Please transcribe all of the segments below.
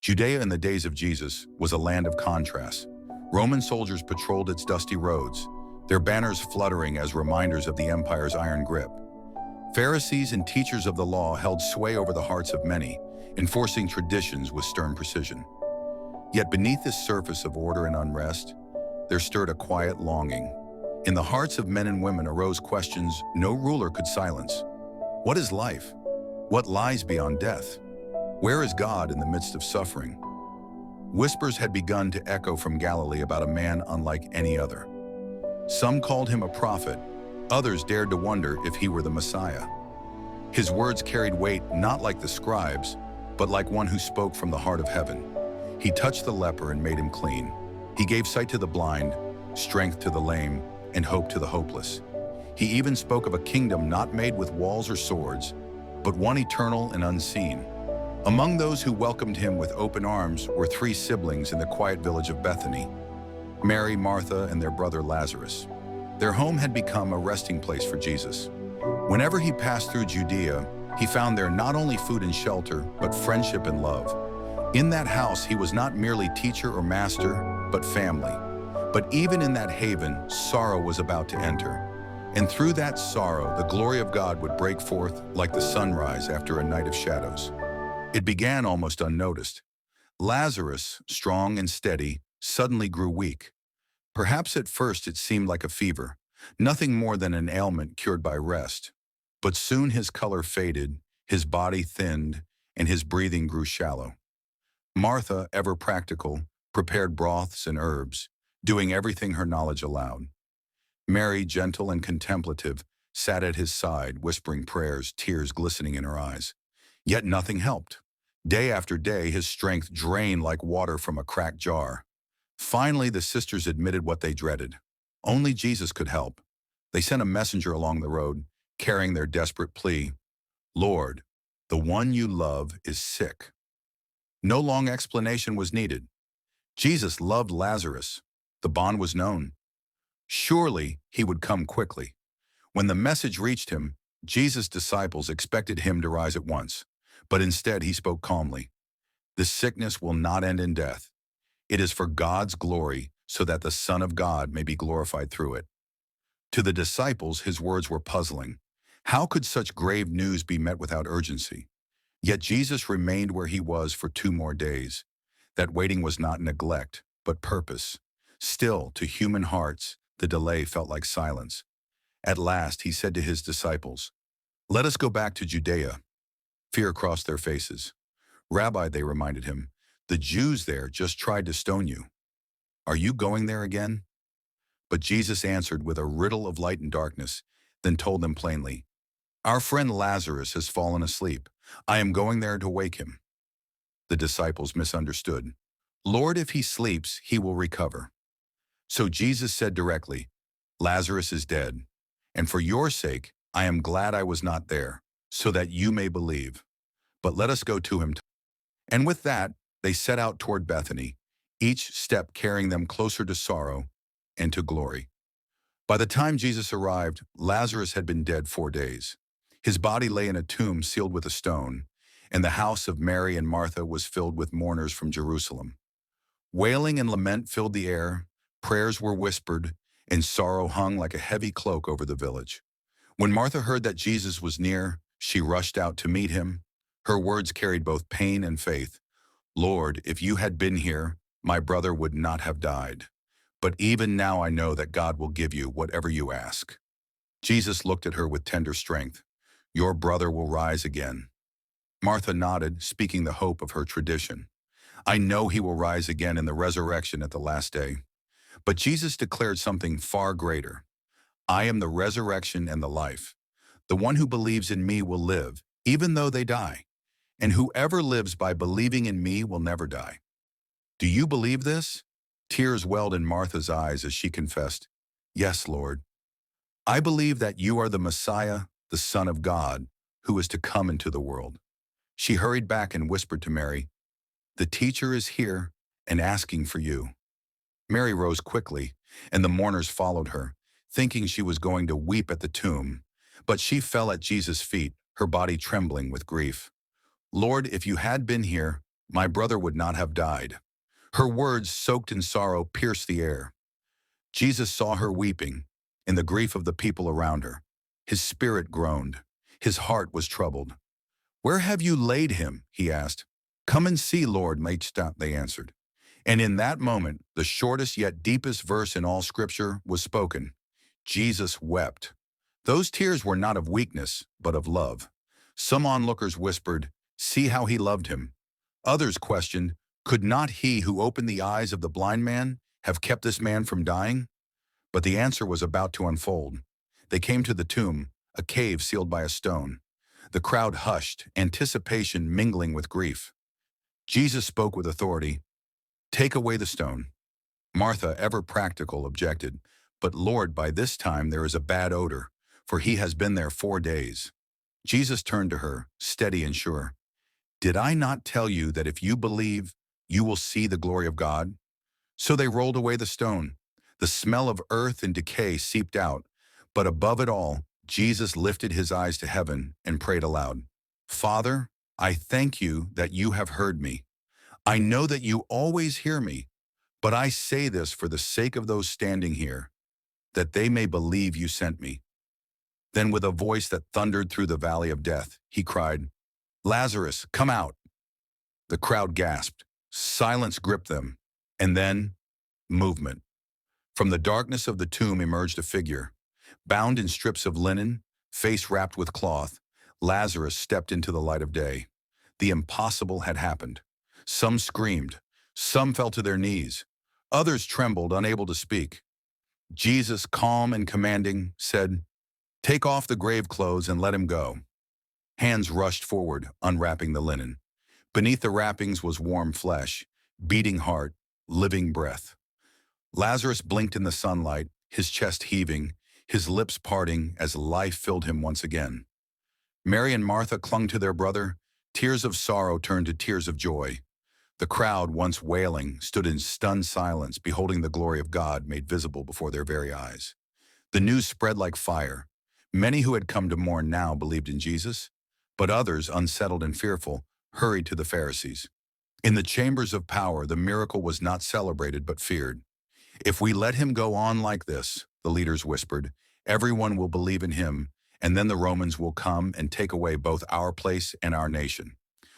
Judea in the days of Jesus was a land of contrasts. Roman soldiers patrolled its dusty roads, their banners fluttering as reminders of the empire's iron grip. Pharisees and teachers of the law held sway over the hearts of many, enforcing traditions with stern precision. Yet beneath this surface of order and unrest, there stirred a quiet longing. In the hearts of men and women arose questions no ruler could silence. What is life? What lies beyond death? Where is God in the midst of suffering? Whispers had begun to echo from Galilee about a man unlike any other. Some called him a prophet, others dared to wonder if he were the Messiah. His words carried weight not like the scribes, but like one who spoke from the heart of heaven. He touched the leper and made him clean. He gave sight to the blind, strength to the lame, and hope to the hopeless. He even spoke of a kingdom not made with walls or swords, but one eternal and unseen. Among those who welcomed him with open arms were three siblings in the quiet village of Bethany: Mary, Martha, and their brother Lazarus. Their home had become a resting place for Jesus. Whenever he passed through Judea, he found there not only food and shelter, but friendship and love. In that house, he was not merely teacher or master, but family. But even in that haven, sorrow was about to enter. And through that sorrow, the glory of God would break forth like the sunrise after a night of shadows. It began almost unnoticed. Lazarus, strong and steady, suddenly grew weak. Perhaps at first it seemed like a fever, nothing more than an ailment cured by rest. But soon his color faded, his body thinned, and his breathing grew shallow. Martha, ever practical, prepared broths and herbs, doing everything her knowledge allowed. Mary, gentle and contemplative, sat at his side, whispering prayers, tears glistening in her eyes. Yet nothing helped. Day after day, his strength drained like water from a cracked jar. Finally, the sisters admitted what they dreaded. Only Jesus could help. They sent a messenger along the road, carrying their desperate plea: "Lord, the one you love is sick." No long explanation was needed. Jesus loved Lazarus. The bond was known. Surely he would come quickly. When the message reached him, Jesus' disciples expected him to rise at once. But instead he spoke calmly. "This sickness will not end in death. It is for God's glory, so that the Son of God may be glorified through it." To the disciples, his words were puzzling. How could such grave news be met without urgency? Yet Jesus remained where he was for 2 more days. That waiting was not neglect, but purpose. Still, to human hearts, the delay felt like silence. At last, he said to his disciples, "Let us go back to Judea." Fear crossed their faces. "Rabbi," they reminded him, "the Jews there just tried to stone you. Are you going there again?" But Jesus answered with a riddle of light and darkness, then told them plainly, "Our friend Lazarus has fallen asleep. I am going there to wake him." The disciples misunderstood. "Lord, if he sleeps, he will recover." So Jesus said directly, "Lazarus is dead, and for your sake I am glad I was not there, so that you may believe. But let us go to him." And with that, they set out toward Bethany, each step carrying them closer to sorrow and to glory. By the time Jesus arrived, Lazarus had been dead 4 days. His body lay in a tomb sealed with a stone, and the house of Mary and Martha was filled with mourners from Jerusalem. Wailing and lament filled the air, prayers were whispered, and sorrow hung like a heavy cloak over the village. When Martha heard that Jesus was near, she rushed out to meet him. Her words carried both pain and faith. "Lord, if you had been here, my brother would not have died. But even now I know that God will give you whatever you ask." Jesus looked at her with tender strength. "Your brother will rise again." Martha nodded, speaking the hope of her tradition. "I know he will rise again in the resurrection at the last day." But Jesus declared something far greater. "I am the resurrection and the life. The one who believes in me will live, even though they die. And whoever lives by believing in me will never die." Do you believe this? Tears welled in Martha's eyes as she confessed, "Yes, Lord. I believe that you are the Messiah, the Son of God, who is to come into the world." She hurried back and whispered to Mary, "The teacher is here and asking for you." Mary rose quickly, and the mourners followed her, thinking she was going to weep at the tomb. But she fell at Jesus' feet, her body trembling with grief. "Lord, if you had been here, My brother would not have died." Her words, soaked in sorrow, pierced the air. Jesus saw her weeping, in the grief of the people around her. His spirit groaned. His heart was troubled. "Where have you laid him?" he asked. "Come and see, Lord," they answered. And in that moment, the shortest yet deepest verse in all Scripture was spoken. Jesus wept. Those tears were not of weakness, but of love. Some onlookers whispered, "See how he loved him." Others questioned, "Could not he who opened the eyes of the blind man have kept this man from dying?" But the answer was about to unfold. They came to the tomb, a cave sealed by a stone. The crowd hushed, anticipation mingling with grief. Jesus spoke with authority. "Take away the stone." Martha, ever practical, objected. "But Lord, by this time there is a bad odor, for he has been there 4 days." Jesus turned to her, steady and sure. "Did I not tell you that if you believe, you will see the glory of God?" So they rolled away the stone. The smell of earth and decay seeped out, but above it all, Jesus lifted his eyes to heaven and prayed aloud. "Father, I thank you that you have heard me. I know that you always hear me, but I say this for the sake of those standing here, that they may believe you sent me." Then with a voice that thundered through the valley of death, he cried, "Lazarus, come out." The crowd gasped. Silence gripped them. And then, movement. From the darkness of the tomb emerged a figure. Bound in strips of linen, face wrapped with cloth, Lazarus stepped into the light of day. The impossible had happened. Some screamed. Some fell to their knees. Others trembled, unable to speak. Jesus, calm and commanding, said, "Take off the grave clothes and let him go." Hands rushed forward, unwrapping the linen. Beneath the wrappings was warm flesh, beating heart, living breath. Lazarus blinked in the sunlight, his chest heaving, his lips parting as life filled him once again. Mary and Martha clung to their brother. Tears of sorrow turned to tears of joy. The crowd, once wailing, stood in stunned silence, beholding the glory of God made visible before their very eyes. The news spread like fire. Many who had come to mourn now believed in Jesus, but others, unsettled and fearful, hurried to the Pharisees. In the chambers of power, the miracle was not celebrated but feared. "If we let him go on like this," the leaders whispered, "everyone will believe in him, and then the Romans will come and take away both our place and our nation."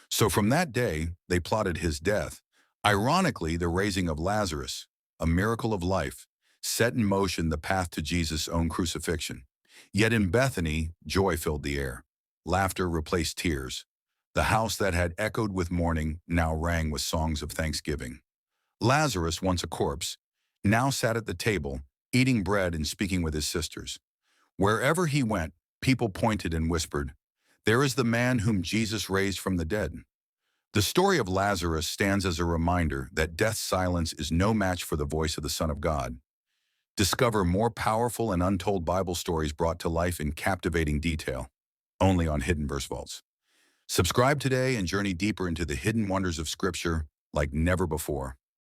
So from that day, they plotted his death. Ironically, the raising of Lazarus, a miracle of life, set in motion the path to Jesus' own crucifixion. Yet in Bethany, joy filled the air. Laughter replaced tears. The house that had echoed with mourning now rang with songs of thanksgiving. Lazarus, once a corpse, now sat at the table, eating bread and speaking with his sisters. Wherever he went, people pointed and whispered, "There is the man whom Jesus raised from the dead." The story of Lazarus stands as a reminder that death's silence is no match for the voice of the Son of God. Discover more powerful and untold Bible stories brought to life in captivating detail, only on Hidden Verse Vaults. Subscribe today and journey deeper into the hidden wonders of Scripture like never before.